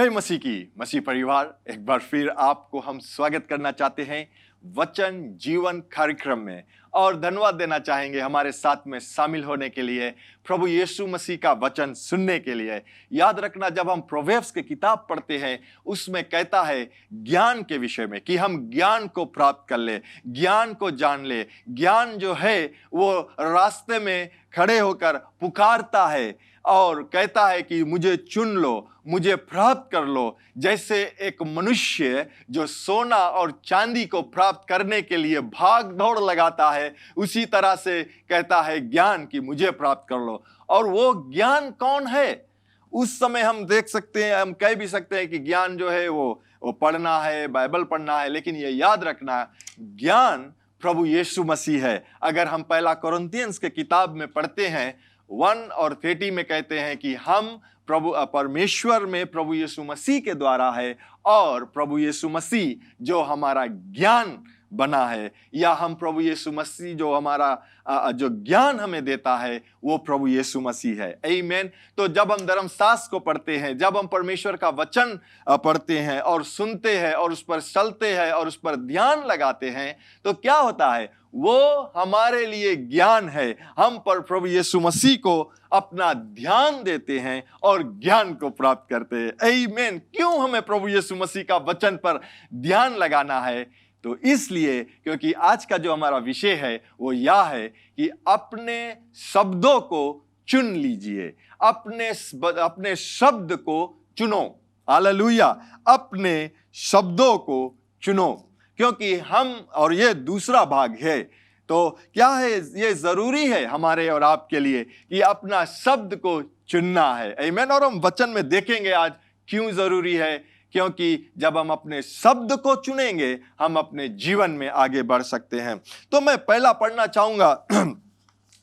जय मसीह की मसीह परिवार, एक बार फिर आपको हम स्वागत करना चाहते हैं वचन जीवन कार्यक्रम में और धन्यवाद देना चाहेंगे हमारे साथ में शामिल होने के लिए, प्रभु यीशु मसीह का वचन सुनने के लिए। याद रखना, जब हम प्रोवेर्ब्स की किताब पढ़ते हैं उसमें कहता है ज्ञान के विषय में कि हम ज्ञान को प्राप्त कर ले, ज्ञान को जान ले। ज्ञान जो है वो रास्ते में खड़े होकर पुकारता है और कहता है कि मुझे चुन लो, मुझे प्राप्त कर लो। जैसे एक मनुष्य जो सोना और चांदी को प्राप्त करने के लिए भाग दौड़ लगाता है, उसी तरह से कहता है ज्ञान कि मुझे प्राप्त कर लो। और वो ज्ञान कौन है? उस समय हम देख सकते हैं, हम कह भी सकते हैं कि ज्ञान जो है वो पढ़ना है, बाइबल पढ़ना है, लेकिन ये याद रखना ज्ञान प्रभु यीशु मसीह है। अगर हम पहला कोरिन्थियंस के किताब में पढ़ते हैं 1 और 30 में कहते हैं कि हम परमेश्वर में प्रभु यीशु मसीह के द्वारा है और प्रभु यीशु मसीह जो हमारा ज्ञान बना है, या हम प्रभु यीशु मसीह जो हमारा जो ज्ञान हमें देता है वो प्रभु यीशु मसीह है। आमीन। तो जब हम धर्मशास्त्र को पढ़ते हैं, जब हम परमेश्वर का वचन पढ़ते हैं और सुनते हैं और उस पर चलते हैं और उस पर ध्यान लगाते हैं, तो क्या होता है? वो हमारे लिए ज्ञान है। हम पर प्रभु यीशु मसीह को अपना ध्यान देते हैं और ज्ञान को प्राप्त करते हैं। आमीन। क्यों हमें प्रभु यीशु मसीह का वचन पर ध्यान लगाना है? तो इसलिए क्योंकि आज का जो हमारा विषय है वो यह है कि अपने शब्दों को चुन लीजिए, अपने शब्द को चुनो। हालेलुया। अपने शब्दों को चुनो, क्योंकि हम, और ये दूसरा भाग है, तो क्या है, ये जरूरी है हमारे और आपके लिए कि अपना शब्द को चुनना है। आमीन। और हम वचन में देखेंगे आज क्यों जरूरी है, क्योंकि जब हम अपने शब्द को चुनेंगे हम अपने जीवन में आगे बढ़ सकते हैं। तो मैं पहला पढ़ना चाहूंगा,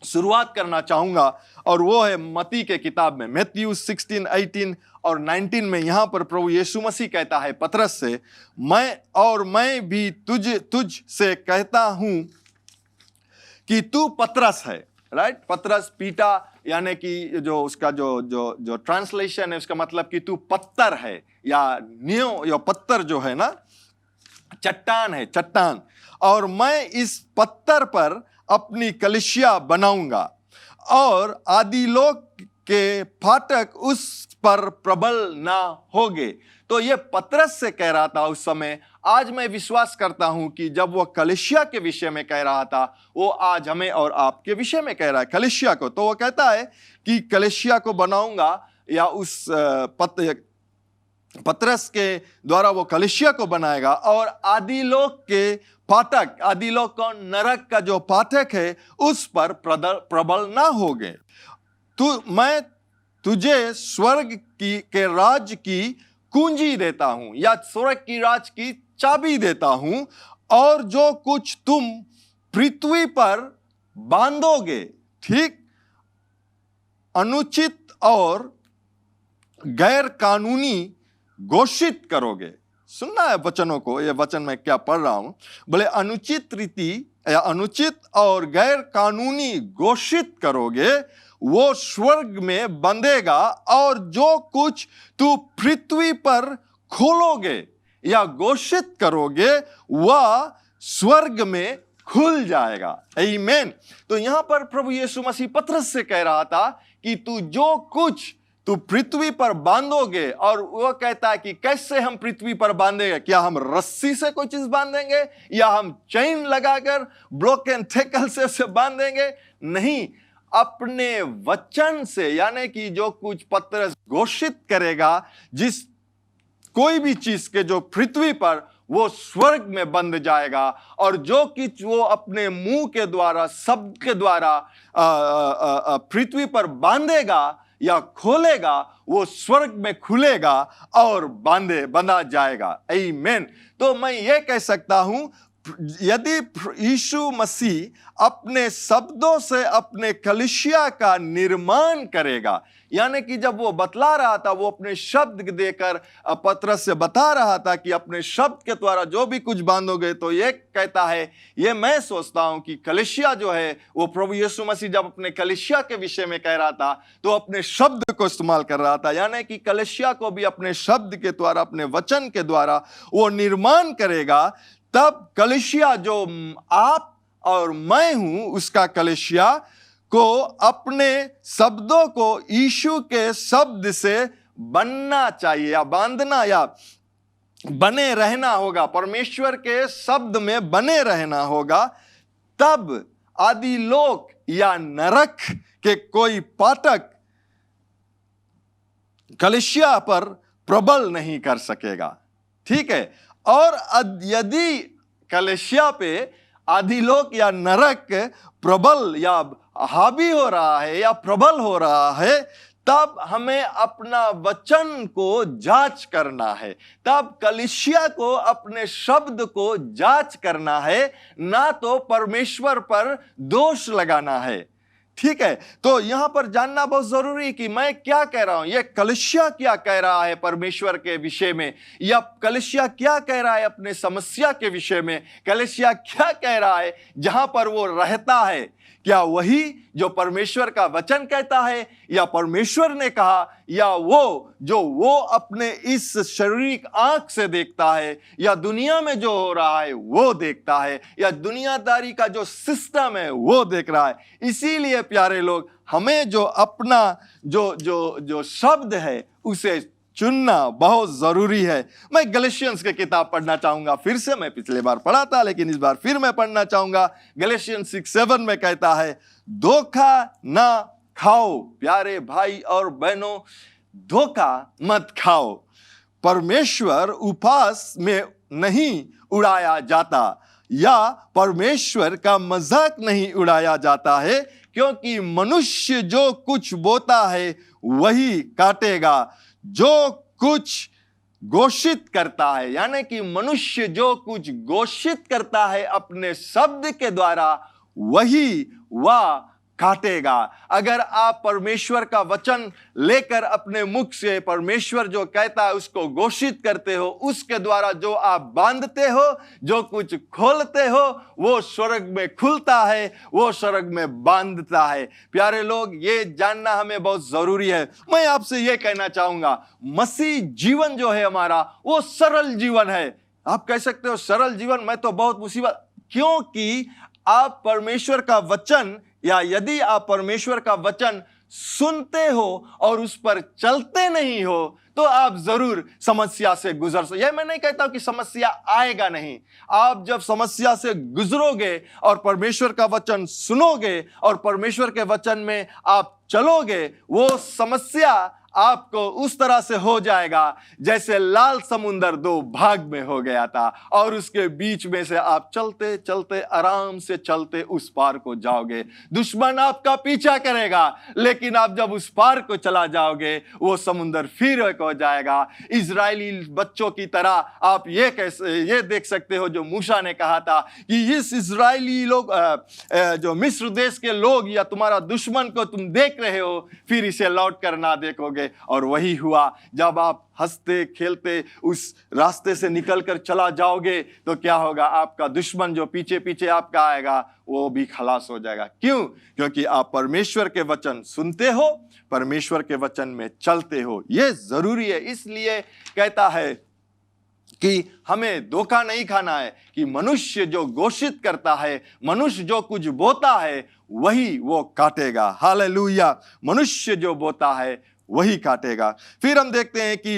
शुरुआत करना चाहूंगा, और वो है मत्ती के किताब में, मैथ्यू 16, 18 और 19 में। यहां पर प्रभु यीशु मसीह कहता है पतरस से, मैं भी तुझ से कहता हूं कि तू पतरस है। राइट। पतरस पीटा, यानी कि जो उसका जो ट्रांसलेशन है उसका मतलब कि तू पत्थर है, या पत्थर जो है ना, चट्टान है, चट्टान। और मैं इस पत्थर पर अपनी कलीसिया बनाऊंगा और आदिलोक के फाटक उस पर प्रबल ना होगे। तो ये पतरस से कह रहा था उस समय। आज मैं विश्वास करता हूं कि जब वो कलीसिया के विषय में कह रहा था, वो आज हमें और आपके विषय में कह रहा है, कलीसिया को। तो वो कहता है कि कलीसिया को बनाऊंगा, या उस पतरस के द्वारा वो कलीसिया को बनाएगा, और आदिलोक के फाटक, आदिलोक को नरक का जो फाटक है, उस पर प्रबल ना होगे। मैं तुझे स्वर्ग के राज की कुंजी देता हूं, या स्वर्ग की राज की चाबी देता हूं, और जो कुछ तुम पृथ्वी पर बांधोगे, ठीक, अनुचित और गैर कानूनी घोषित करोगे। सुनना है वचनों को, ये वचन मैं क्या पढ़ रहा हूं। बोले अनुचित रीति या अनुचित और गैर कानूनी घोषित करोगे, वो स्वर्ग में बंधेगा, और जो कुछ तू पृथ्वी पर खोलोगे या घोषित करोगे वह स्वर्ग में खुल जाएगा। आमीन। तो यहां पर प्रभु यीशु मसीह पतरस से कह रहा था कि तू जो कुछ तू पृथ्वी पर बांधोगे, और वो कहता है कि कैसे हम पृथ्वी पर बांधेंगे? क्या हम रस्सी से कोई चीज बांधेंगे, या हम चेन लगाकर ब्लॉक एंड टैकल से उसे बांधेंगे? नहीं, अपने वचन से, यानी कि जो कुछ पतरस घोषित करेगा, जिस कोई भी चीज के जो पृथ्वी पर, वो स्वर्ग में बंध जाएगा, और जो कुछ वो अपने मुंह के द्वारा, शब्द के द्वारा पृथ्वी पर बांधेगा या खोलेगा, वो स्वर्ग में खुलेगा और बंधा जाएगा। आमीन। तो मैं ये कह सकता हूं, यदि यीशु मसीह अपने शब्दों से अपने कलीसिया का निर्माण करेगा, यानी कि जब वो बतला रहा था, वो अपने शब्द देकर पतरस से बता रहा था कि अपने शब्द के द्वारा जो भी कुछ बांधोगे, तो ये कहता है, ये मैं सोचता हूं कि कलीसिया जो है, वो प्रभु यीशु मसीह जब अपने कलीसिया के विषय में कह रहा था, तो अपने शब्द को इस्तेमाल कर रहा था, यानी कि कलीसिया को भी अपने शब्द के द्वारा, अपने वचन के द्वारा वो निर्माण करेगा। तब कलीसिया जो आप और मैं हूं, उसका कलीसिया को अपने शब्दों को यीशु के शब्द से बनना चाहिए, या बांधना, या बने रहना होगा, परमेश्वर के शब्द में बने रहना होगा। तब आदिलोक या नरक के कोई पाठक कलीसिया पर प्रबल नहीं कर सकेगा। ठीक है। और यदि कलीसिया पे आदिलोक या नरक प्रबल या हावी हो रहा है या प्रबल हो रहा है, तब हमें अपना वचन को जांच करना है। तब कलीसिया को अपने शब्द को जांच करना है, ना तो परमेश्वर पर दोष लगाना है। ठीक है। तो यहां पर जानना बहुत जरूरी है कि मैं क्या कह रहा हूं, यह कलीसिया क्या कह रहा है परमेश्वर के विषय में, या कलीसिया क्या कह रहा है अपने समस्या के विषय में, कलीसिया क्या कह रहा है जहां पर वो रहता है। क्या वही जो परमेश्वर का वचन कहता है, या परमेश्वर ने कहा, या वो जो वो अपने इस शारीरिक आंख से देखता है, या दुनिया में जो हो रहा है वो देखता है, या दुनियादारी का जो सिस्टम है वो देख रहा है। इसीलिए प्यारे लोग, हमें जो अपना जो जो जो शब्द है उसे चुनना बहुत जरूरी है। मैं गलेशियंस की किताब पढ़ना चाहूंगा फिर से। मैं पिछले बार पढ़ा था, लेकिन इस बार फिर मैं पढ़ना चाहूंगा। गलेशियंस 6:7 में कहता है, धोखा ना खाओ प्यारे भाई और बहनों, धोखा मत खाओ। परमेश्वर उपहास में नहीं उड़ाया जाता, या परमेश्वर का मजाक नहीं उड़ाया जाता है, क्योंकि मनुष्य जो कुछ बोता है वही काटेगा। जो कुछ घोषित करता है, यानी कि मनुष्य जो कुछ घोषित करता है अपने शब्द के द्वारा, वही वह काटेगा। अगर आप परमेश्वर का वचन लेकर अपने मुख से परमेश्वर जो कहता है उसको घोषित करते हो, उसके द्वारा जो आप बांधते हो, जो कुछ खोलते हो, वो स्वर्ग में खुलता है, वो स्वर्ग में बांधता है। प्यारे लोग, ये जानना हमें बहुत जरूरी है। मैं आपसे ये कहना चाहूंगा, मसीह जीवन जो है हमारा, वो सरल जीवन है। आप कह सकते हो सरल जीवन, मैं तो बहुत मुसीबत, क्योंकि आप परमेश्वर का वचन, या यदि आप परमेश्वर का वचन सुनते हो और उस पर चलते नहीं हो, तो आप जरूर समस्या से गुजर सकते। यह मैं नहीं कहता हूं कि समस्या आएगा नहीं। आप जब समस्या से गुजरोगे और परमेश्वर का वचन सुनोगे और परमेश्वर के वचन में आप चलोगे, वो समस्या आपको उस तरह से हो जाएगा जैसे लाल समुंदर दो भाग में हो गया था, और उसके बीच में से आप चलते चलते आराम से चलते उस पार को जाओगे। दुश्मन आपका पीछा करेगा, लेकिन आप जब उस पार को चला जाओगे, वो समुंदर फिर एक हो जाएगा। इजरायली बच्चों की तरह आप ये देख सकते हो जो मूसा ने कहा था कि इस इजरायली लोग जो मिस्र देश के लोग या तुम्हारा दुश्मन को तुम देख रहे हो, फिर इसे लौट कर ना देखोगे। और वही हुआ। जब आप हंसते खेलते उस रास्ते से निकलकर चला जाओगे, तो क्या होगा, आपका दुश्मन जो पीछे पीछे आपका आएगा, वो भी खलास हो जाएगा। क्यों? क्योंकि आप परमेश्वर के वचन सुनते हो, परमेश्वर के वचन में चलते हो। ये जरूरी है। इसलिए कहता है कि हमें धोखा नहीं खाना है, कि मनुष्य जो घोषित करता है, मनुष्य जो कुछ बोता है, वही वो काटेगा। हालेलुया। मनुष्य जो बोता है वही काटेगा। फिर हम देखते हैं कि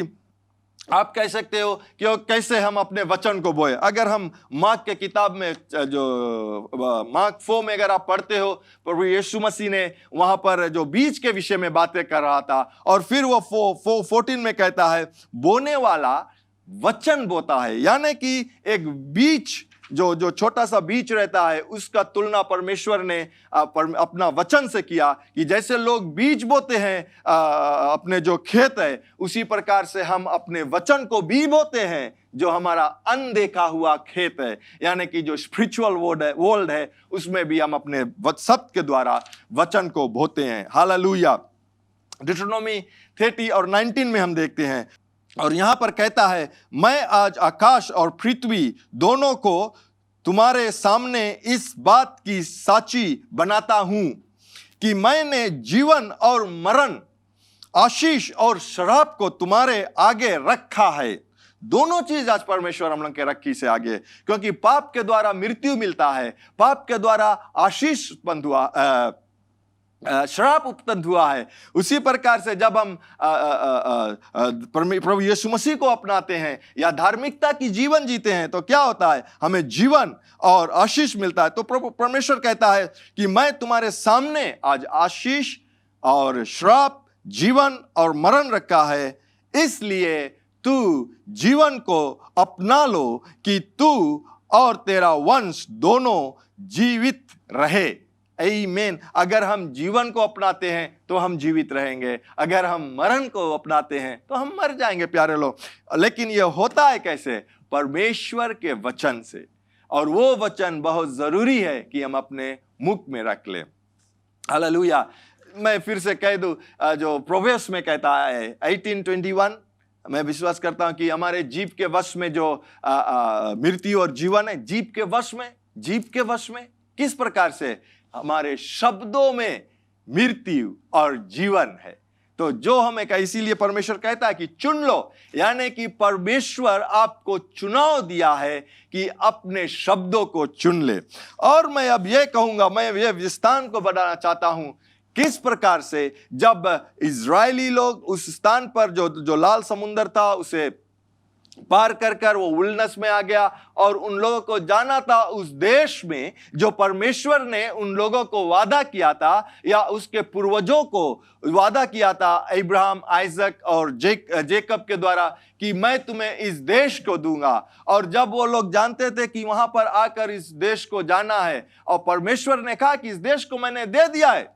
आप कह सकते हो कि कैसे हम अपने वचन को बोए। अगर हम मार्क के किताब में, जो मार्क 4 में अगर आप पढ़ते हो, प्रभु यीशु मसीह ने वहां पर जो बीज के विषय में बातें कर रहा था, और फिर वो 14 में कहता है, बोने वाला वचन बोता है, यानी कि एक बीज जो छोटा सा बीज रहता है, उसका तुलना परमेश्वर ने अपना वचन से किया कि जैसे लोग बीज बोते हैं अपने जो खेत है, उसी प्रकार से हम अपने वचन को भी बोते हैं। जो हमारा अनदेखा हुआ खेत है, यानी कि जो स्पिरिचुअल वर्ल्ड है, उसमें भी हम अपने शब्द के द्वारा वचन को बोते हैं। हालेलुया। डिट्रोनोमी 30 और 19 में हम देखते हैं, और यहां पर कहता है, मैं आज आकाश और पृथ्वी दोनों को तुम्हारे सामने इस बात की साक्षी बनाता हूं कि मैंने जीवन और मरण, आशीष और श्राप को तुम्हारे आगे रखा है। दोनों चीज आज परमेश्वर हम लोग के रखी से आगे, क्योंकि पाप के द्वारा मृत्यु मिलता है, पाप के द्वारा आशीष उत्पन्न हुआ, श्राप उत्पन्न हुआ है। उसी प्रकार से जब हम प्रभु यीशु मसीह को अपनाते हैं या धार्मिकता की जीवन जीते हैं, तो क्या होता है? हमें जीवन और आशीष मिलता है। तो प्रभु परमेश्वर कहता है कि मैं तुम्हारे सामने आज आशीष और श्राप, जीवन और मरण रखा है, इसलिए तू जीवन को अपना लो कि तू और तेरा वंश दोनों जीवित रहे। आमीन। अगर हम जीवन को अपनाते हैं तो हम जीवित रहेंगे, अगर हम मरण को अपनाते हैं तो हम मर जाएंगे प्यारे लोग। लेकिन यह होता है कैसे? परमेश्वर के वचन से, और वो वचन बहुत जरूरी है कि हम अपने मुख में रख लें। हालेलुया। मैं फिर से कह दूं, जो प्रोवेर्ब्स में कहता है 18:21, मैं विश्वास करता हूं कि हमारे जीभ के वश में जो मृत्यु और जीवन है, जीभ के वश में किस प्रकार से? हमारे शब्दों में मृत्यु और जीवन है। तो जो हमें कहा, इसीलिए परमेश्वर कहता है कि चुन लो, यानी कि परमेश्वर आपको चुनाव दिया है कि अपने शब्दों को चुन ले। और मैं अब यह कहूंगा, मैं यह विस्तार को बढ़ाना चाहता हूं, किस प्रकार से जब इजरायली लोग उस स्थान पर जो लाल समुंदर था उसे पार कर वो विल्डरनेस में आ गया, और उन लोगों को जाना था उस देश में जो परमेश्वर ने उन लोगों को वादा किया था, या उसके पूर्वजों को वादा किया था, अब्राहम, आइजक और जेकब के द्वारा, कि मैं तुम्हें इस देश को दूंगा। और जब वो लोग जानते थे कि वहां पर आकर इस देश को जाना है, और परमेश्वर ने कहा कि इस देश को मैंने दे दिया है,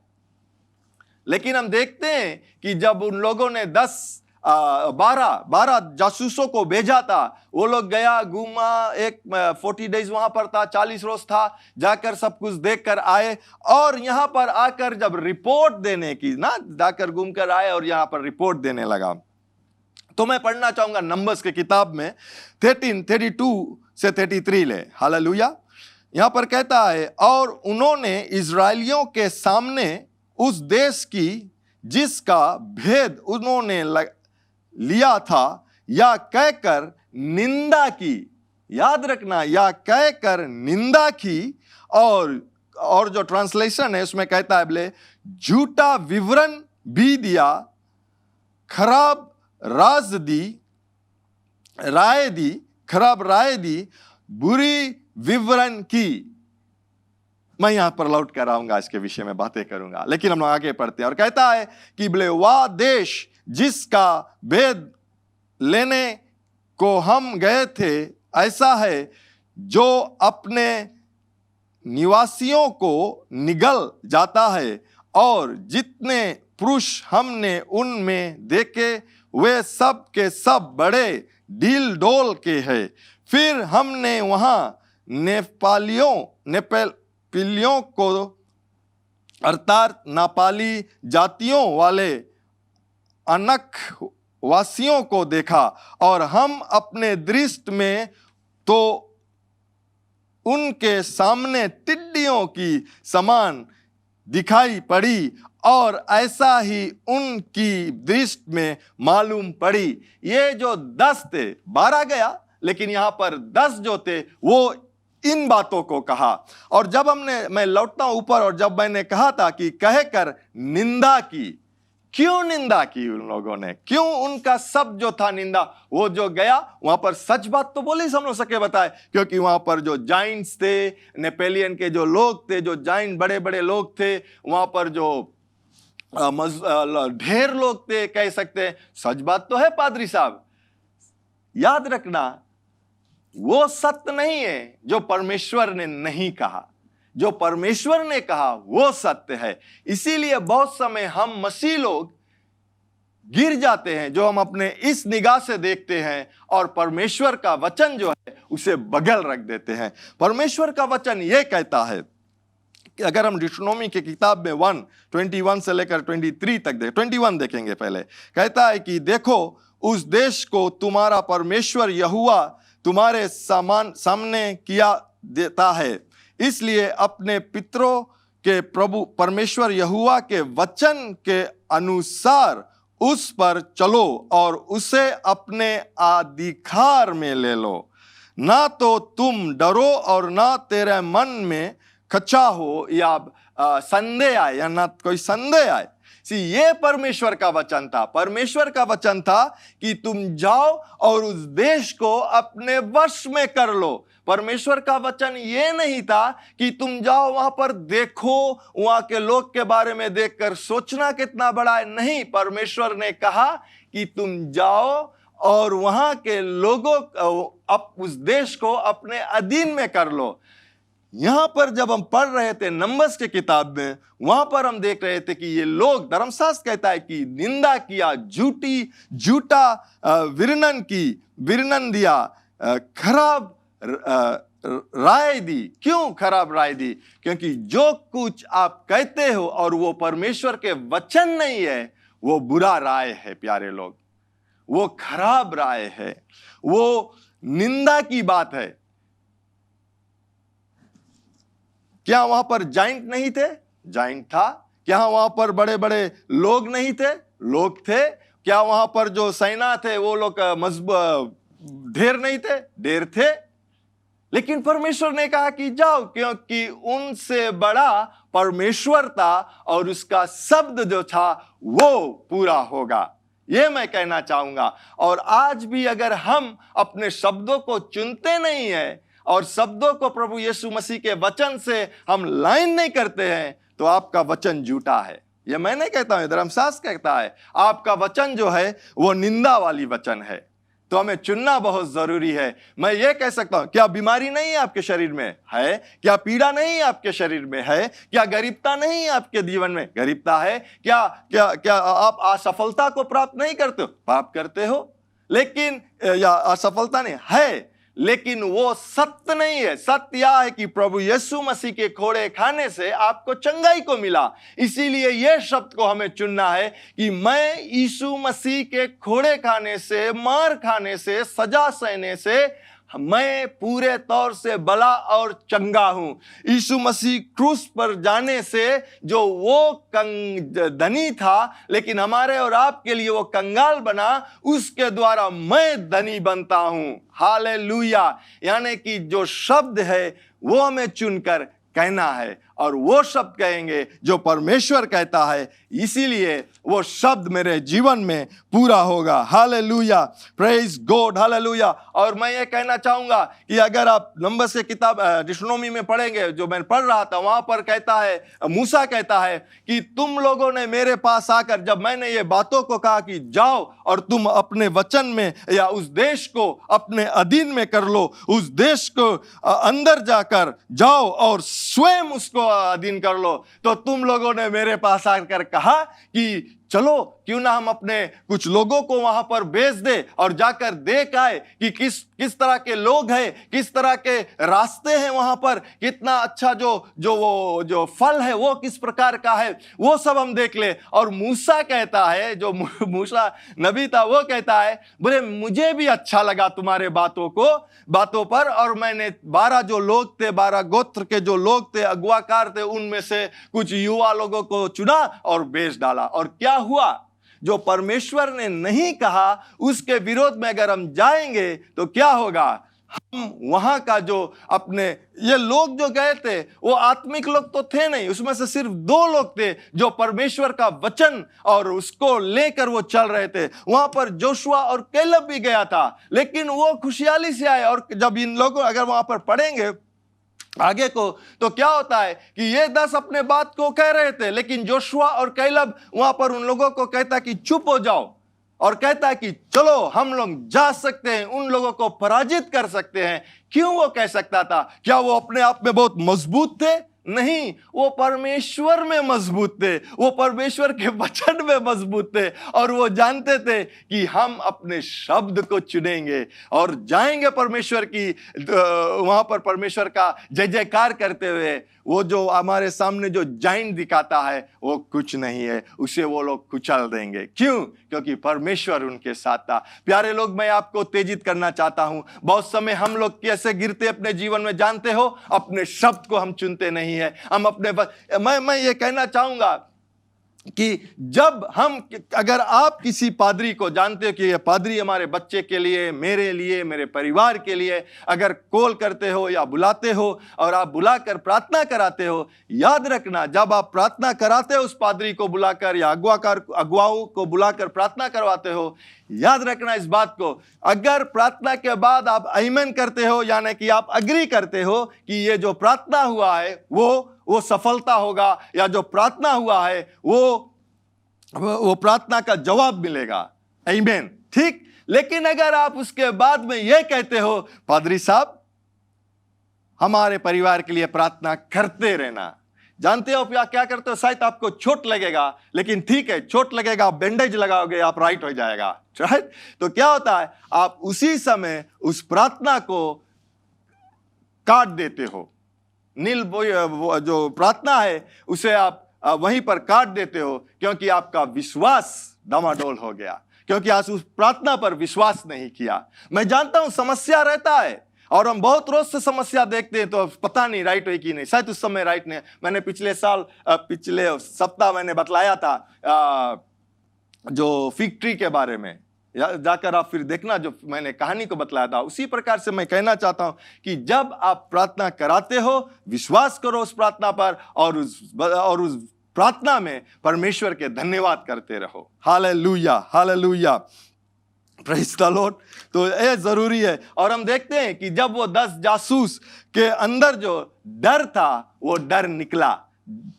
लेकिन हम देखते हैं कि जब उन लोगों ने 12 जासूसों को भेजा था, वो लोग गया, घूमा, एक 40 डेज वहां पर था, 40 रोज था, जाकर सब कुछ देखकर आए, और यहां पर आकर जब रिपोर्ट देने की ना, जाकर घूमकर आए और यहां पर रिपोर्ट देने लगा। तो मैं पढ़ना चाहूंगा नंबर्स के किताब में 32 से 33 ले। हालेलुया। यहां पर कहता है, और उन्होंने इजरायलियों के सामने उस देश की जिसका भेद उन्होंने लिया था या कहकर निंदा की, याद रखना, या कहकर निंदा की, और जो ट्रांसलेशन है उसमें कहता है, बोले झूठा विवरण भी दिया, खराब राय दी, बुरी विवरण की। मैं यहां पर लौट कर आऊंगा, इसके विषय में बातें करूंगा, लेकिन हम लोग आगे पढ़ते हैं। और कहता है कि बोले वह देश जिसका भेद लेने को हम गए थे, ऐसा है जो अपने निवासियों को निगल जाता है, और जितने पुरुष हमने उनमें देखे वे सब के सब बड़े ढील डोल के हैं। फिर हमने वहां नेपालियों को अर्थात नापाली जातियों वाले अनक वासियों को देखा, और हम अपने दृष्टि में तो उनके सामने टिड्डियों की समान दिखाई पड़ी, और ऐसा ही उनकी दृष्टि में मालूम पड़ी। ये जो 10 थे, 12 गया, लेकिन यहां पर 10 जो थे वो इन बातों को कहा। और जब मैं लौटता हूं ऊपर, और जब मैंने कहा था कि कहकर निंदा की, क्यों निंदा की उन लोगों ने? क्यों उनका सब जो था निंदा? वो जो गया वहां पर सच बात तो बोले समझ सके बताए, क्योंकि वहां पर जो जाइंट्स थे, नेपोलियन के जो लोग थे, जो जाइंट बड़े बड़े लोग थे, वहां पर जो ढेर लोग थे, कह सकते हैं। सच बात तो है पादरी साहब, याद रखना, वो सत्य नहीं है जो परमेश्वर ने नहीं कहा। जो परमेश्वर ने कहा वो सत्य है। इसीलिए बहुत समय हम मसीह लोग गिर जाते हैं, जो हम अपने इस निगाह से देखते हैं और परमेश्वर का वचन जो है उसे बगल रख देते हैं। परमेश्वर का वचन यह कहता है कि अगर हम डिट्रोनोमी की किताब में 1:21 से लेकर 23 तक 21 देखेंगे, पहले कहता है कि देखो उस देश को तुम्हारा परमेश्वर यहोवा तुम्हारे सामने किया देता है, इसलिए अपने पितरों के प्रभु परमेश्वर यहोवा के वचन के अनुसार उस पर चलो और उसे अपने अधिकार में ले लो। ना तो तुम डरो और ना तेरे मन में खचा हो या संदेह आए, या ना कोई संदेह आए। ये परमेश्वर का वचन था। परमेश्वर का वचन था कि तुम जाओ और उस देश को अपने वश में कर लो। परमेश्वर का वचन ये नहीं था कि तुम जाओ वहां पर देखो, वहां के लोग के बारे में देखकर सोचना कितना बड़ा है। नहीं, परमेश्वर ने कहा कि तुम जाओ और वहां के लोगों उस देश को अपने अधीन में कर लो। यहां पर जब हम पढ़ रहे थे नंबर्स के किताब में, वहां पर हम देख रहे थे कि ये लोग, धर्मशास्त्र कहता है कि निंदा किया, झूठा विरनन दिया, खराब राय दी। क्यों खराब राय दी? क्योंकि जो कुछ आप कहते हो और वो परमेश्वर के वचन नहीं है, वो बुरा राय है प्यारे लोग, वो खराब राय है, वो निंदा की बात है। क्या वहां पर जाइंट नहीं थे? जाइंट था। क्या वहां पर बड़े बड़े लोग नहीं थे? लोग थे। क्या वहां पर जो सेना थे वो लोग ढेर नहीं थे? ढेर थे। लेकिन परमेश्वर ने कहा कि जाओ, क्योंकि उनसे बड़ा परमेश्वर था और उसका शब्द जो था वो पूरा होगा। ये मैं कहना चाहूंगा। और आज भी अगर हम अपने शब्दों को चुनते नहीं है और शब्दों को प्रभु यीशु मसीह के वचन से हम लाइन नहीं करते हैं, तो आपका वचन झूठा है। यह मैं नहीं कहता हूं, धर्मशास्त्र कहता है। आपका वचन जो है वो निंदा वाली वचन है। तो हमें चुनना बहुत जरूरी है। मैं ये कह सकता हूं, क्या बीमारी नहीं है आपके शरीर में? है। क्या पीड़ा नहीं है आपके शरीर में? है। क्या गरीबता नहीं है आपके जीवन में? गरीबता है। क्या क्या क्या आप असफलता को प्राप्त नहीं करते हो? प्राप्त करते हो। लेकिन या असफलता नहीं है, लेकिन वो सत्य नहीं है। सत्य यह है कि प्रभु यीशु मसीह के खोड़े खाने से आपको चंगाई को मिला। इसीलिए यह शब्द को हमें चुनना है कि मैं यीशु मसीह के खोड़े खाने से, मार खाने से, सजा सहने से मैं पूरे तौर से भला और चंगा हूं। यीशु मसीह क्रूस पर जाने से जो वो धनी था, लेकिन हमारे और आपके लिए वो कंगाल बना, उसके द्वारा मैं धनी बनता हूं। हालेलुया। यानी कि जो शब्द है वो हमें चुनकर कहना है और वो शब्द कहेंगे जो परमेश्वर कहता है। इसीलिए वो शब्द मेरे जीवन में पूरा होगा। Hallelujah, praise God, hallelujah. और मैं ये कहना चाहूंगा कि अगर आप नंबर्स की किताब डिट्रोनोमी में पढ़ेंगे, जो मैं पढ़ रहा था, वहां पर कहता है, मूसा कहता है कि तुम लोगों ने मेरे पास आकर, जब मैंने ये बातों को कहा कि जाओ और तुम अपने वचन में या उस देश को अपने अधीन में कर लो, उस देश को अंदर जाकर जाओ और स्वयं उसको अधीन कर लो, तो तुम लोगों ने मेरे पास आकर कहा कि चलो क्यों ना हम अपने कुछ लोगों को वहां पर भेज दे और जाकर देख आए कि किस तरह के लोग हैं, किस तरह के रास्ते हैं वहां पर, कितना अच्छा जो फल है वो किस प्रकार का है, वो सब हम देख ले। और मूसा कहता है, जो मूसा नबी था, वो कहता है, बोले मुझे भी अच्छा लगा तुम्हारे बातों पर, और मैंने 12 जो लोग थे, 12 गोत्र के जो लोग थे, अगुवाकार थे, उनमें से कुछ युवा लोगों को चुना और भेज डाला। और क्या हुआ? जो परमेश्वर ने नहीं कहा उसके विरोध में अगर हम जाएंगे तो क्या होगा? हम वहां का जो अपने ये लोग जो गए थे वो आत्मिक लोग तो थे नहीं, उसमें से सिर्फ 2 लोग थे जो परमेश्वर का वचन और उसको लेकर वो चल रहे थे। वहां पर जोशुआ और कैलब भी गया था, लेकिन वो खुशहाली से आए। और जब इन लोगों, अगर वहां पर पढ़ेंगे आगे को, तो क्या होता है कि ये 10 अपने बात को कह रहे थे, लेकिन जोशुआ और कैलब वहां पर उन लोगों को कहता कि चुप हो जाओ, और कहता है कि चलो हम लोग जा सकते हैं, उन लोगों को पराजित कर सकते हैं। क्यों वो कह सकता था? क्या वो अपने आप में बहुत मजबूत थे? नहीं, वो परमेश्वर में मजबूत थे, वो परमेश्वर के वचन में मजबूत थे, और वो जानते थे कि हम अपने शब्द को चुनेंगे और जाएंगे परमेश्वर की वहां पर परमेश्वर का जय जयकार करते हुए। वो जो हमारे सामने जो जाइंट दिखाता है वो कुछ नहीं है, उसे वो लोग कुचल देंगे। क्यों? क्योंकि परमेश्वर उनके साथ था। प्यारे लोग, मैं आपको उत्तेजित करना चाहता हूं। बहुत समय हम लोग कैसे गिरते अपने जीवन में, जानते हो? अपने शब्द को हम चुनते नहीं है। हम अपने मैं ये कहना चाहूंगा कि जब हम, अगर आप किसी पादरी को जानते हो कि ये पादरी हमारे बच्चे के लिए, मेरे लिए, मेरे परिवार के लिए अगर कॉल करते हो या बुलाते हो और आप बुलाकर प्रार्थना कराते हो, याद रखना, जब आप प्रार्थना कराते हो उस पादरी को बुलाकर या अगुवाओं को बुलाकर प्रार्थना करवाते हो, याद रखना इस बात को, अगर प्रार्थना के बाद आप आमीन करते हो, यानी कि आप अग्री करते हो कि ये जो प्रार्थना हुआ है वो सफलता होगा, या जो प्रार्थना हुआ है वो प्रार्थना का जवाब मिलेगा, आमीन, ठीक। लेकिन अगर आप उसके बाद में यह कहते हो, पादरी साहब हमारे परिवार के लिए प्रार्थना करते रहना, जानते हो आप क्या करते हो? शायद आपको चोट लगेगा, लेकिन ठीक है, चोट लगेगा, आप बैंडेज लगाओगे, आप राइट हो जाएगा, राइट। तो क्या होता है, आप उसी समय उस प्रार्थना को काट देते हो, जो प्रार्थना है उसे आप वहीं पर काट देते हो, क्योंकि आपका विश्वास डामाडोल हो गया, क्योंकि आप उस प्रार्थना पर विश्वास नहीं किया। मैं जानता हूं समस्या रहता है, और हम बहुत रोज से समस्या देखते हैं, तो पता नहीं राइट हुई कि नहीं, शायद उस समय राइट नहीं। मैंने पिछले सप्ताह मैंने बतलाया था जो फिग ट्री के बारे में, जाकर आप फिर देखना, जो मैंने कहानी को बतलाया था। उसी प्रकार से मैं कहना चाहता हूं कि जब आप प्रार्थना कराते हो, विश्वास करो उस प्रार्थना पर, और उस प्रार्थना में परमेश्वर के धन्यवाद करते रहो। Hallelujah, hallelujah, praise the Lord. तो ये जरूरी है। और हम देखते हैं कि जब वो 10 जासूस के अंदर जो डर था वो डर निकला,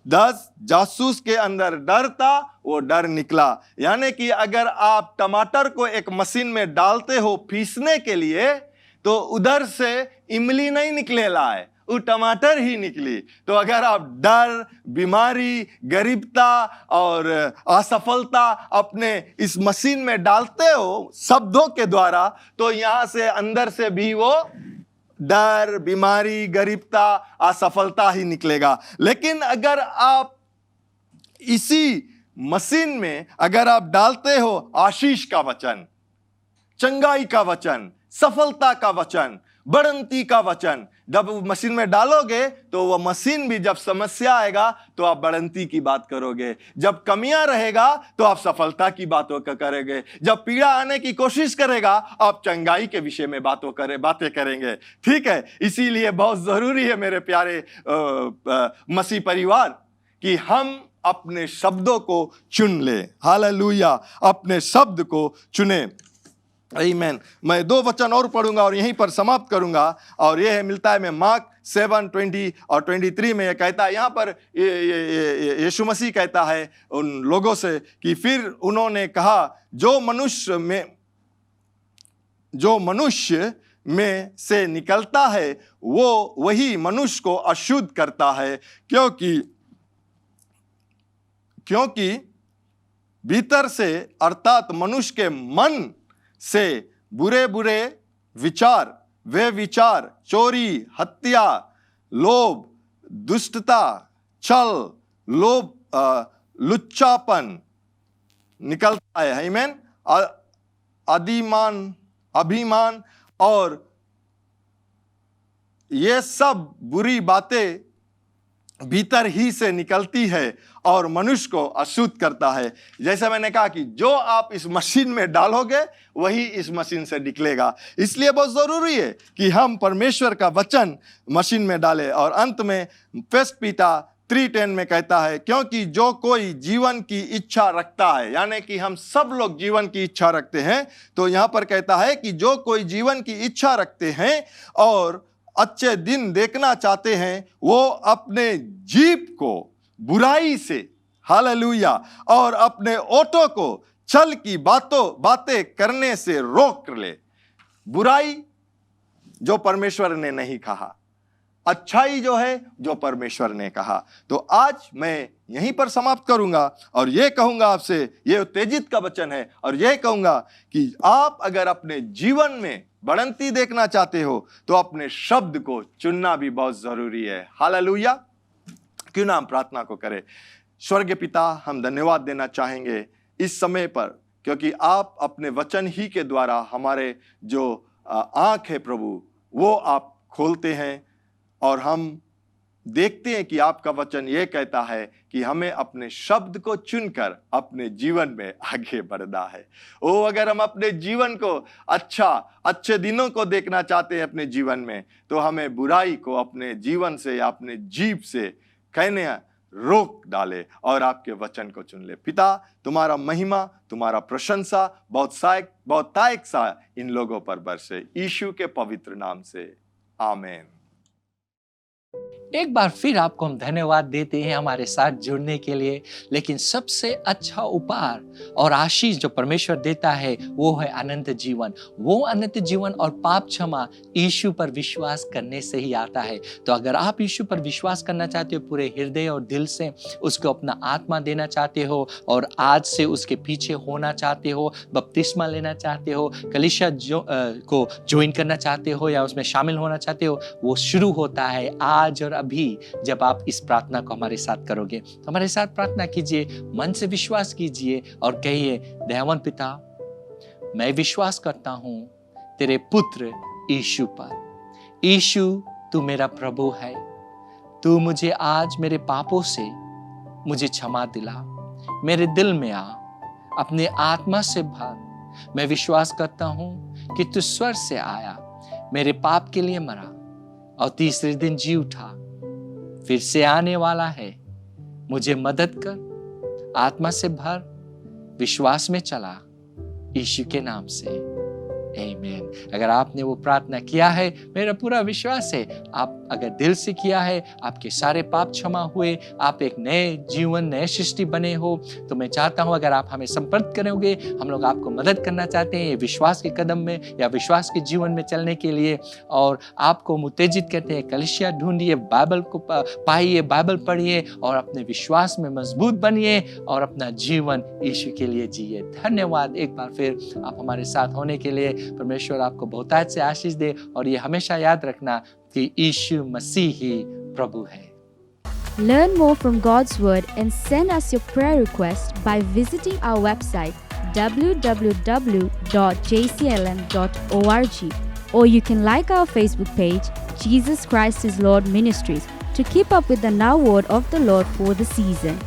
10 जासूस के अंदर डर था, वो डर निकला। यानी कि अगर आप टमाटर को एक मशीन में डालते हो पीसने के लिए, तो उधर से इमली नहीं निकलेला है, वो टमाटर ही निकली। तो अगर आप डर, बीमारी, गरीबता और असफलता अपने इस मशीन में डालते हो शब्दों के द्वारा, तो यहां से अंदर से भी वो डर, बीमारी, गरीबता, असफलता ही निकलेगा। लेकिन अगर आप इसी मशीन में अगर आप डालते हो आशीष का वचन, चंगाई का वचन, सफलता का वचन, बढ़ंती का वचन, जब मशीन में डालोगे तो वह मशीन भी, जब समस्या आएगा तो आप बढ़ंती की बात करोगे, जब कमियां रहेगा तो आप सफलता की बातों का करेंगे, जब पीड़ा आने की कोशिश करेगा आप चंगाई के विषय में बातें करेंगे, ठीक है। इसीलिए बहुत जरूरी है मेरे प्यारे मसीह परिवार कि हम अपने शब्दों को चुन ले। हालेलुया, अपने शब्द को चुने। आमीन। मैं 2 वचन और पढ़ूंगा और यहीं पर समाप्त करूंगा, और यह मिलता है मैं मार्क 7:20 और 23 में। यह कहता है, यहाँ पर यीशु मसीह कहता है उन लोगों से कि फिर उन्होंने कहा, जो मनुष्य में से निकलता है वो वही मनुष्य को अशुद्ध करता है, क्योंकि भीतर से, अर्थात मनुष्य के मन से बुरे बुरे विचार, वे विचार, चोरी, हत्या, लोभ, दुष्टता, छल, लुच्चापन निकलता है। आमीन। अभिमान और ये सब बुरी बातें भीतर ही से निकलती है और मनुष्य को अशुद्ध करता है। जैसे मैंने कहा कि जो आप इस मशीन में डालोगे वही इस मशीन से निकलेगा। इसलिए बहुत जरूरी है कि हम परमेश्वर का वचन मशीन में डालें। और अंत में 1 पीटर 3:10 में कहता है, क्योंकि जो कोई जीवन की इच्छा रखता है, यानी कि हम सब लोग जीवन की इच्छा रखते हैं, तो यहां पर कहता है कि जो कोई जीवन की इच्छा रखते हैं और अच्छे दिन देखना चाहते हैं, वो अपने जीभ को बुराई से, हालेलुया, और अपने ओठों को छल की बातें करने से रोक ले। बुराई जो परमेश्वर ने नहीं कहा, अच्छाई जो है जो परमेश्वर ने कहा। तो आज मैं यहीं पर समाप्त करूंगा और ये कहूंगा आपसे, ये उत्तेजित का वचन है, और ये कहूंगा कि आप अगर अपने जीवन में बढ़ंती देखना चाहते हो तो अपने शब्द को चुनना भी बहुत जरूरी है। हालेलुया। क्यों ना हम प्रार्थना को करें। स्वर्गीय पिता, हम धन्यवाद देना चाहेंगे इस समय पर, क्योंकि आप अपने वचन ही के द्वारा हमारे जो आंख है प्रभु वो आप खोलते हैं, और हम देखते हैं कि आपका वचन यह कहता है कि हमें अपने शब्द को चुनकर अपने जीवन में आगे बढ़ना है। ओ, अगर हम अपने जीवन को अच्छे दिनों को देखना चाहते हैं अपने जीवन में, तो हमें बुराई को अपने जीवन से या अपने जीभ से कहने रोक डाले और आपके वचन को चुन ले। पिता, तुम्हारा महिमा, तुम्हारा प्रशंसा बहुत तायक सा इन लोगों पर बरसे, यीशु के पवित्र नाम से, आमीन। एक बार फिर आपको हम धन्यवाद देते हैं हमारे साथ जुड़ने के लिए। लेकिन सबसे अच्छा उपहार और आशीष जो परमेश्वर देता है वो है अनंत जीवन। वो अनंत जीवन और पाप क्षमा यीशु पर विश्वास करने से ही आता है। तो अगर आप यीशु पर विश्वास करना चाहते हो, पूरे हृदय और दिल से उसको अपना आत्मा देना चाहते हो और आज से उसके पीछे होना चाहते हो, बपतिस्मा लेना चाहते हो, कलीसिया को ज्वाइन करना चाहते हो या उसमें शामिल होना चाहते हो, वो शुरू होता है आज और अभी जब आप इस प्रार्थना को हमारे साथ करोगे। तो हमारे साथ प्रार्थना कीजिए, मन से विश्वास कीजिए और कहिए, दयावान पिता, मैं विश्वास करता हूं तेरे पुत्र यीशु पर। यीशु, तू मेरा प्रभु है। तू मुझे आज मेरे पापों से मुझे क्षमा दिला, मेरे दिल में आ, अपने आत्मा से भर। मैं विश्वास करता हूं कि तू स्वर्ग से आया, मेरे पाप के लिए मरा और तीसरे दिन जी उठा, फिर से आने वाला है। मुझे मदद कर, आत्मा से भर, विश्वास में चला, यीशु के नाम से, आमीन। अगर आपने वो प्रार्थना किया है, मेरा पूरा विश्वास है आप अगर दिल से किया है, आपके सारे पाप क्षमा हुए, आप एक नए जीवन, नए सृष्टि बने हो। तो मैं चाहता हूं अगर आप हमें संपर्क करोगे, हम लोग आपको मदद करना चाहते हैं विश्वास के कदम में या विश्वास के जीवन में चलने के लिए, और आपको उत्तेजित करते हैं, कलीसिया ढूंढिए, बाइबल को पाइए, बाइबल पढ़िए और अपने विश्वास में मजबूत बनिए और अपना जीवन यीशु के लिए जिए। धन्यवाद एक बार फिर आप हमारे साथ होने के लिए। परमेश्वर आपको बहुतायत से आशीष दे, और ये हमेशा याद रखना कि यीशु मसीह ही प्रभु है। Learn more from God's Word and send us your prayer request by visiting our website www.jclm.org, or you can like our Facebook page, Jesus Christ is Lord Ministries, to keep up with the now word of the Lord for the season.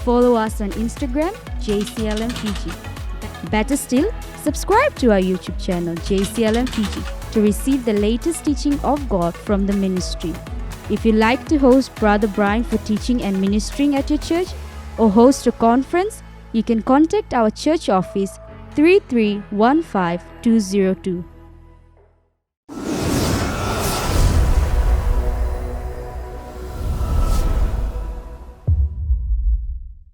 Follow us on Instagram, JCLM Fiji. Better still, subscribe to our YouTube channel, JCLM Fiji, to receive the latest teaching of God from the ministry. If you like to host Brother Brian for teaching and ministering at your church, or host a conference, you can contact our church office 3315202.